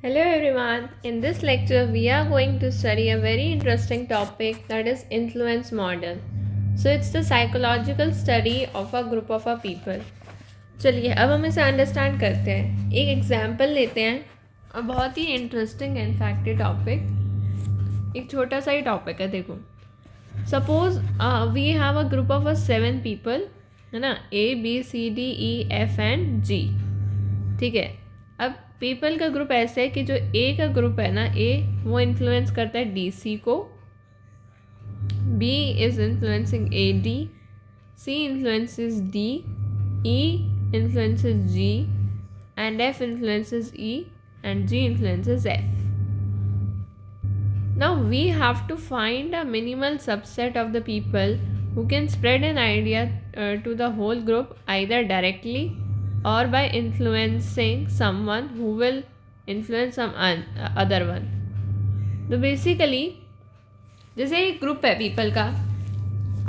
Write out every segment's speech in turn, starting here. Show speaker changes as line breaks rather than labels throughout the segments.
Hello everyone. In this lecture, we are going to study a very interesting topic that is influence model. So it's the psychological study of a group of a people. चलिए अब हम इसे understand करते हैं. एक example लेते हैं और बहुत ही इंटरेस्टिंग इनफैक्ट ये टॉपिक एक छोटा सा ही टॉपिक है. देखो, suppose we have a group of 7 people, है ना, ABCDEF एंड G. ठीक है. अब पीपल का ग्रुप ऐसे है कि जो ए का ग्रुप है ना, ए वो इन्फ्लुएंस करता है डी सी को, B is influencing A D, C influences D, E influences G, and F influences E, and G influences F. Now we have to find a minimal subset of the people who can spread an idea to the whole group either directly or by influencing someone who will influence some other one. तो basically जैसे एक group है people का,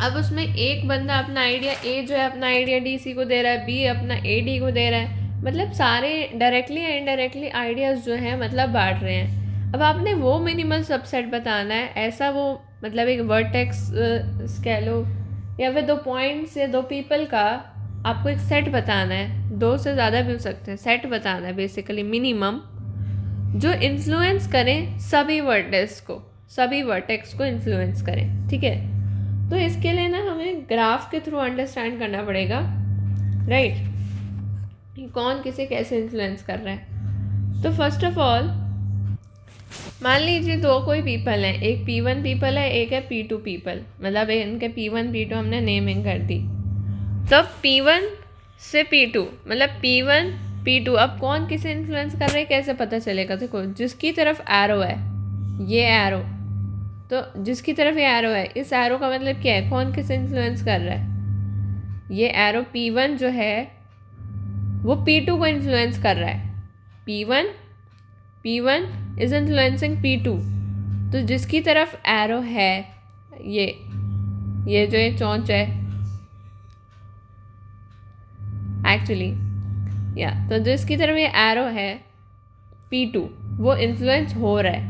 अब उसमें एक बंदा अपना आइडिया, ए जो है अपना आइडिया डी सी को दे रहा है, बी अपना ए डी को दे रहा है, मतलब सारे डायरेक्टली या इनडायरेक्टली आइडियाज़ जो हैं मतलब बांट रहे हैं. अब आपने वो मिनिमल सबसेट बताना है, ऐसा वो मतलब एक वर्टेक्स कह लो या फिर 2 पॉइंट्स या 2 पीपल का आपको एक सेट बताना है, 2 से ज़्यादा भी हो सकते हैं, सेट बताना है बेसिकली मिनिमम, जो इन्फ्लुएंस करें सभी वर्टेक्स को इन्फ्लुएंस करें. ठीक है. तो इसके लिए ना हमें ग्राफ के थ्रू अंडरस्टैंड करना पड़ेगा, राइट, कौन किसे कैसे इन्फ्लुएंस कर रहा है. तो फर्स्ट ऑफ ऑल मान लीजिए 2 कोई पीपल हैं, एक P1 पीपल है, एक है P2 पीपल, मतलब इनके P1 P2 हमने नेमिंग कर दी. तो P1 से P2 मतलब P1 P2, अब कौन किसे इन्फ्लुएंस कर रहे हैं कैसे पता चलेगा. देखो, जिसकी तरफ एरो है, ये एरो, तो जिसकी तरफ ये एरो है, इस एरो का मतलब क्या है, कौन किसे इन्फ्लुएंस कर रहा है. ये एरो P1 जो है वो P2 को इन्फ्लुएंस कर रहा है. P1 is influencing P2. तो जिसकी तरफ एरो है, ये जो ये चोंच है एक्चुअली, या तो जिसकी तरफ ये एरो है P2, वो इन्फ्लुएंस हो रहा है.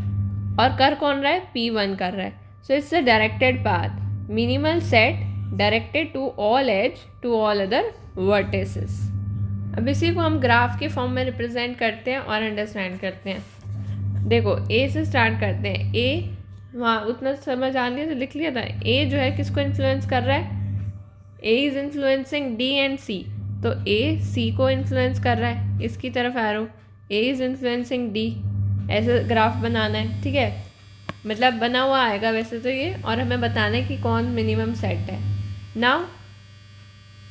और कर कौन रहा है, P1 कर रहा है. So it's a directed path, minimal set directed to all edge to all other vertices. अब इसी को हम ग्राफ के फॉर्म में रिप्रेजेंट करते हैं और अंडरस्टैंड करते हैं. देखो, ए से स्टार्ट करते हैं. ए वहाँ उतना समझ आ लिया तो लिख लिया था. ए जो है किसको इन्फ्लुएंस कर रहा है, A is influencing D and C. तो ए सी को इन्फ्लुएंस कर रहा है, इसकी तरफ arrow, A is influencing D. ऐसे ग्राफ बनाना है. ठीक है, मतलब बना हुआ आएगा वैसे तो ये, और हमें बताना है कि कौन मिनिमम सेट है. Now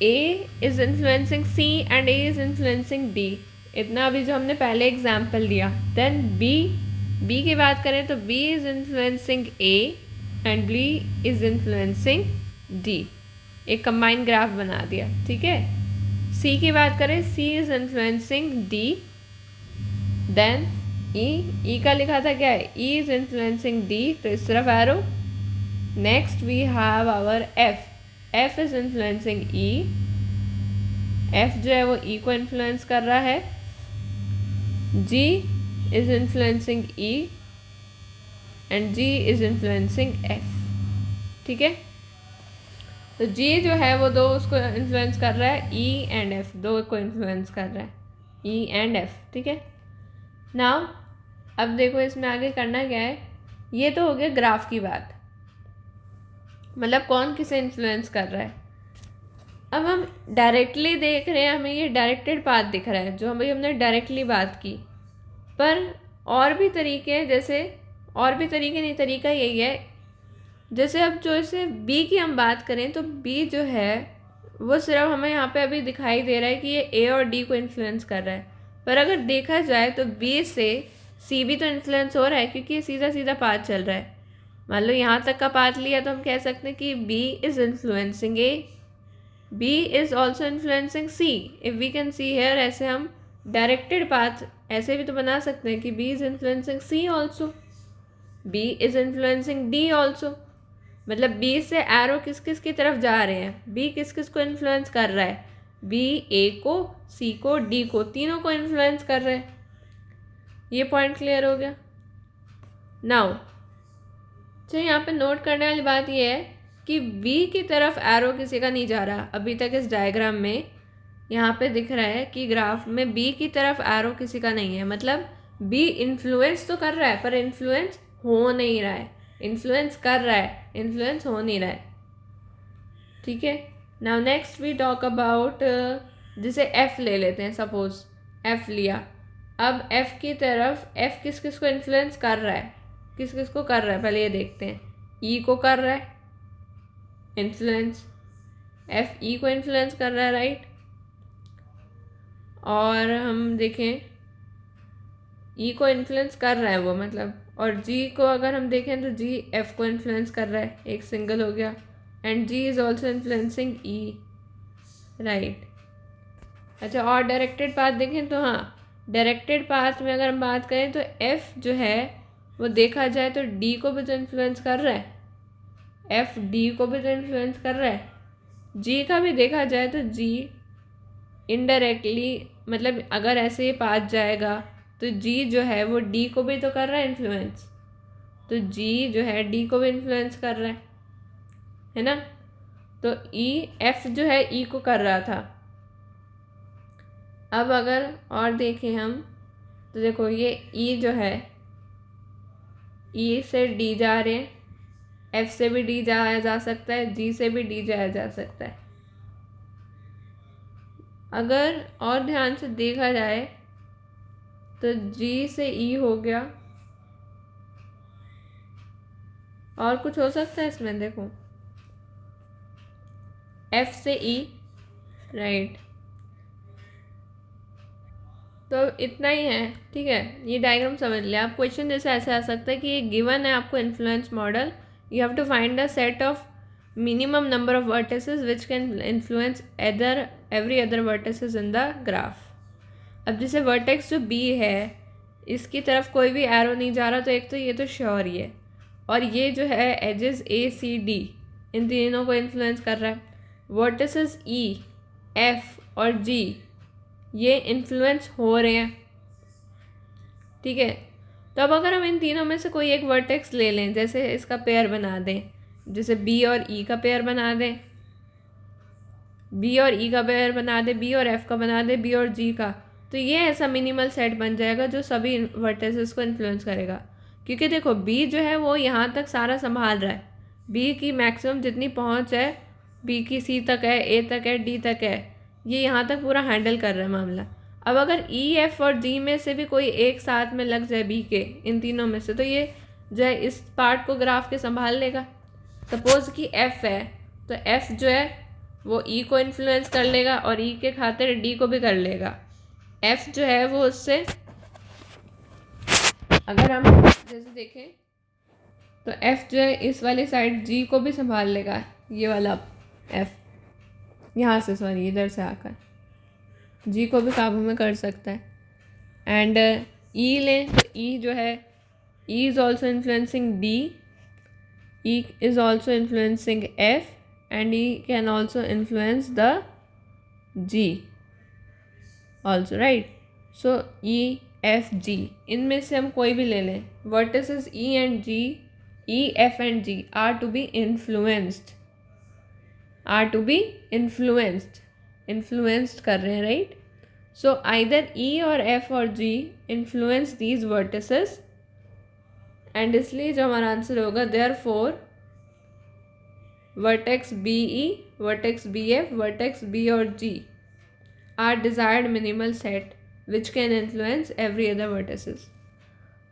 A is influencing C and A is influencing D. इतना अभी जो हमने पहले एग्जाम्पल दिया. देन बी की बात करें तो B is influencing A and B is influencing D. एक कंबाइंड ग्राफ बना दिया. ठीक है. सी की बात करें, C is influencing D. Then E का लिखा था क्या है, ई इज़ इन्फ्लुएंसिंग डी, तो इस तरफ arrow. Next we have our F is influencing E. F जो है वो ई को इन्फ्लुएंस कर रहा है. G is influencing E and G is influencing F. ठीक है. तो जी जो है वो 2 उसको इन्फ्लुएंस कर रहा है, ई एंड एफ 2 को इन्फ्लुएंस कर रहा है, ई एंड एफ. ठीक है. नाउ अब देखो इसमें आगे करना क्या है. ये तो हो गया ग्राफ की बात, मतलब कौन किसे इन्फ्लुएंस कर रहा है. अब हम डायरेक्टली देख रहे हैं, हमें ये डायरेक्टेड पाथ दिख रहा है जो हमने डायरेक्टली बात की. पर और भी तरीके हैं, जैसे और भी तरीके नहीं, तरीका यही है. जैसे अब जो इसे बी की हम बात करें तो बी जो है वो सिर्फ हमें यहाँ पे अभी दिखाई दे रहा है कि ये ए और डी को इन्फ्लुएंस कर रहा है. पर अगर देखा जाए तो बी से सी भी तो इन्फ्लुएंस हो रहा है, क्योंकि ये सीधा सीधा पाथ चल रहा है. मान लो यहाँ तक का पाथ लिया तो हम कह सकते हैं कि B is influencing A, B is also influencing C. If we can see here, ऐसे हम डायरेक्टेड पाथ ऐसे भी तो बना सकते हैं कि B is influencing C also, B is influencing D also. मतलब बी से एरो किस किस की तरफ जा रहे हैं, बी किस किस को इन्फ्लुएंस कर रहा है, बी ए को, सी को, डी को, तीनों को इन्फ्लुएंस कर रहे हैं. ये पॉइंट क्लियर हो गया। नाउ तो यहाँ पे नोट करने वाली बात ये है कि बी की तरफ एरो किसी का नहीं जा रहा अभी तक इस डायग्राम में। यहाँ पे दिख रहा है कि ग्राफ में बी की तरफ एरो किसी का नहीं है, मतलब बी इन्फ्लुएंस तो कर रहा है पर इन्फ्लुएंस हो नहीं रहा है, इन्फ्लुएंस कर रहा है, इन्फ्लुएंस हो नहीं रहा है। ठीक है, now next we talk about, जैसे एफ ले लेते हैं, सपोज एफ लिया। अब एफ की तरफ एफ किस किस को इन्फ्लुएंस कर रहा है, किस किस को कर रहा है पहले ये देखते हैं। ई को कर रहा है इन्फ्लुएंस, एफ ई को इन्फ्लुएंस कर रहा है, राइट। और हम देखें ई को इन्फ्लुएंस कर रहा है वो, मतलब, और जी को अगर हम देखें तो जी एफ को इन्फ्लुएंस कर रहा है, एक सिंगल हो गया। And G is also influencing E, right. अच्छा, और डायरेक्टेड पाथ देखें तो हाँ, डायरेक्टेड पाथ में अगर हम बात करें तो एफ जो है वो देखा जाए तो डी को भी तो इन्फ्लुएंस कर रहा है, एफ डी को भी तो इन्फ्लुएंस कर रहा है। जी का भी देखा जाए तो जी इनडायरेक्टली, मतलब अगर ऐसे ही पाथ जाएगा तो जी जो है वो डी को भी तो कर रहा है इन्फ्लुएंस, तो जी जो है डी को भी इन्फ्लुएंस कर रहा है ना। तो ई एफ जो है ई को कर रहा था। अब अगर और देखें हम तो देखो ये ई जो है, ई से डी जा रहे हैं, एफ से भी डी जाया जा सकता है, जी से भी डी जाया जा सकता है। अगर और ध्यान से देखा जाए तो जी से ई हो गया, और कुछ हो सकता है इसमें, देखो एफ से ई, राइट। तो इतना ही है, ठीक है, ये डायग्राम समझ लिया आप। क्वेश्चन जैसे ऐसे आ सकता है कि ये गिवन है आपको influence model, you have to find a set of minimum number of vertices which can influence every other vertices in the graph. अब जैसे वर्टेक्स जो बी है इसकी तरफ कोई भी एरो नहीं जा रहा, तो एक तो ये तो श्योर ही है, और ये जो है एजेस ए सी डी इन तीनों को इन्फ्लुएंस कर रहा है। वर्टिसेस ई एफ और जी ये इन्फ्लुएंस हो रहे हैं, ठीक है। तो अब अगर हम इन तीनों में से कोई एक वर्टेक्स ले लें, जैसे इसका पेयर बना दें, जैसे बी और ई का पेयर बना दें, बी और ई का पेयर बना दें, बी और एफ का बना दें, बी और जी का, तो ये ऐसा मिनिमल सेट बन जाएगा जो सभी वर्टेसेस को इन्फ्लुएंस करेगा। क्योंकि देखो बी जो है वो यहाँ तक सारा संभाल रहा है, बी की मैक्सिमम जितनी पहुँच है, बी की सी तक है, ए तक है, डी तक है, ये यहाँ तक पूरा हैंडल कर रहा है मामला। अब अगर ई एफ और जी में से भी कोई एक साथ में लग जाए बी के, इन तीनों में से, तो ये जो है इस पार्ट को ग्राफ के संभाल लेगा। सपोज कि एफ है तो एफ जो है वो ई को इन्फ्लुएंस कर लेगा और ई के खातिर डी को भी कर लेगा। एफ जो है वो उससे, अगर हम जैसे देखें तो एफ जो है इस वाली साइड जी को भी संभाल लेगा, ये वाला एफ यहाँ से, सॉरी इधर से आकर जी को भी काबू में कर सकता है। एंड ई लें तो ई जो है, E is also influencing D, E is also influencing F, and E can also influence the G also, right. So E F G, इनमें से हम कोई भी ले लें, vertices E and G, E F and G are to be influenced, influenced कर रहे हैं, राइट। सो आइदर ई और एफ और G influence these vertices, and इसलिए जो हमारा आंसर होगा therefore vertex B E, vertex B F, vertex B और G are desired minimal set which can influence every other vertices.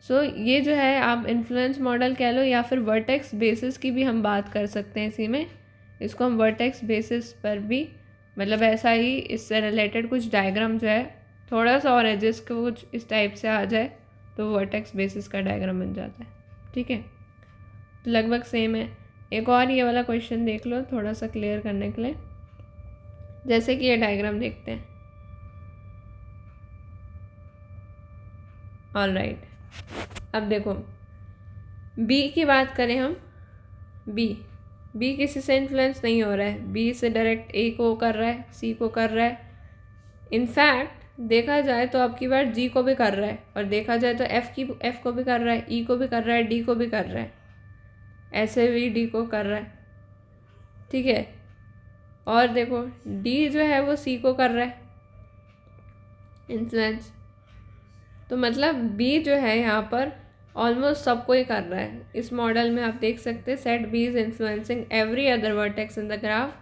So ये जो है आप इन्फ्लुएंस मॉडल कह लो या फिर वर्टेक्स बेसिस की भी हम बात कर सकते हैं इसी में। इसको हम वर्टेक्स बेसिस पर भी, मतलब ऐसा ही इससे रिलेटेड कुछ डायग्राम जो है थोड़ा सा और एजेस को कुछ इस टाइप से आ जाए तो वर्टेक्स बेसिस का डायग्राम बन जाता है, ठीक है। तो लगभग सेम है। एक और ये वाला क्वेश्चन देख लो थोड़ा सा क्लियर करने के लिए, जैसे कि ये डायग्राम देखते हैं। ऑलराइट, अब देखो बी की बात करें हम, बी किसी से इन्फ्लुएंस नहीं हो रहा है, बी से डायरेक्ट ए को कर रहा है, सी को कर रहा है। इनफैक्ट देखा जाए तो आपकी बार जी को भी कर रहा है, और देखा जाए तो एफ को भी कर रहा है, ई को भी कर रहा है, डी को भी कर रहा है, ऐसे भी डी को कर रहा है, ठीक है। और देखो डी जो है वो सी को कर रहा है इन्फ्लुएंस। तो मतलब बी जो है यहाँ पर ऑलमोस्ट सबको ही कर रहा है। इस मॉडल में आप देख सकते हैं set B is influencing every other vertex in the graph.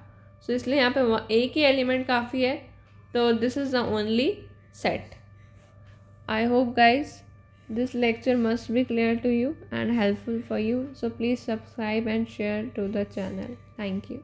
So इसलिए यहाँ पे एक ही एलिमेंट काफ़ी है, तो this is the only set. I hope guys this lecture must be clear to you and helpful for you. So please subscribe and share to the channel. Thank you.